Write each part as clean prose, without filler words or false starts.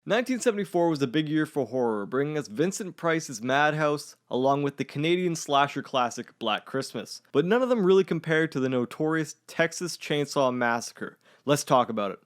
1974 was a big year for horror, bringing us Vincent Price's Madhouse, along with the Canadian slasher classic Black Christmas. But none of them really compared to the notorious Texas Chainsaw Massacre. Let's talk about it.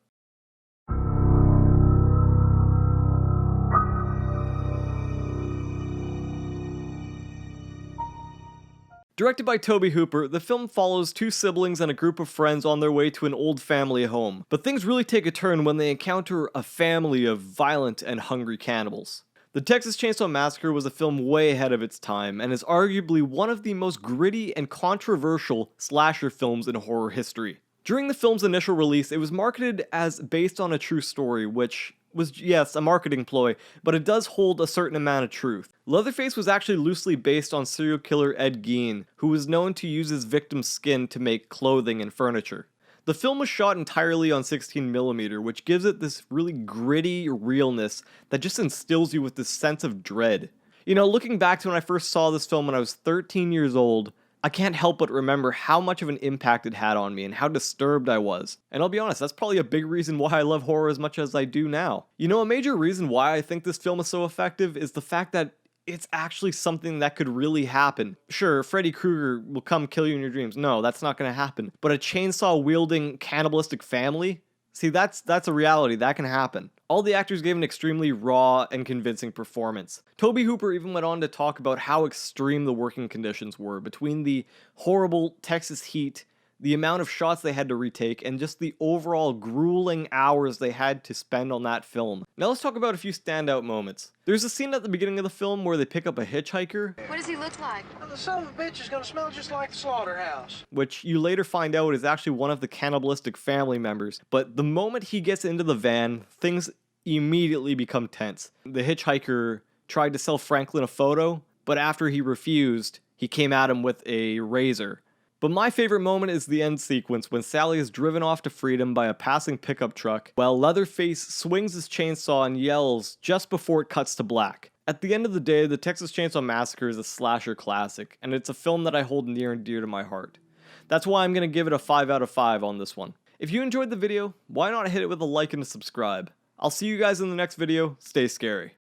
Directed by Tobe Hooper, the film follows two siblings and a group of friends on their way to an old family home, but things really take a turn when they encounter a family of violent and hungry cannibals. The Texas Chainsaw Massacre was a film way ahead of its time, and is arguably one of the most gritty and controversial slasher films in horror history. During the film's initial release, it was marketed as based on a true story, which was, yes, a marketing ploy, but it does hold a certain amount of truth. Leatherface was actually loosely based on serial killer Ed Gein, who was known to use his victim's skin to make clothing and furniture. The film was shot entirely on 16mm, which gives it this really gritty realness that just instills you with this sense of dread. You know, looking back to when I first saw this film when I was 13 years old, I can't help but remember how much of an impact it had on me and how disturbed I was. And I'll be honest, that's probably a big reason why I love horror as much as I do now. You know, a major reason why I think this film is so effective is the fact that it's actually something that could really happen. Sure, Freddy Krueger will come kill you in your dreams. No, that's not gonna happen. But a chainsaw-wielding cannibalistic family? See, that's a reality. That can happen. All the actors gave an extremely raw and convincing performance. Tobe Hooper even went on to talk about how extreme the working conditions were between the horrible Texas heat, the amount of shots they had to retake, and just the overall grueling hours they had to spend on that film. Now let's talk about a few standout moments. There's a scene at the beginning of the film where they pick up a hitchhiker. What does he look like? Well, the son of a bitch is gonna smell just like the slaughterhouse. Which you later find out is actually one of the cannibalistic family members. But the moment he gets into the van, things immediately become tense. The hitchhiker tried to sell Franklin a photo, but after he refused, he came at him with a razor. But my favorite moment is the end sequence when Sally is driven off to freedom by a passing pickup truck, while Leatherface swings his chainsaw and yells just before it cuts to black. At the end of the day, the Texas Chainsaw Massacre is a slasher classic, and it's a film that I hold near and dear to my heart. That's why I'm going to give it a 5 out of 5 on this one. If you enjoyed the video, why not hit it with a like and a subscribe? I'll see you guys in the next video. Stay scary.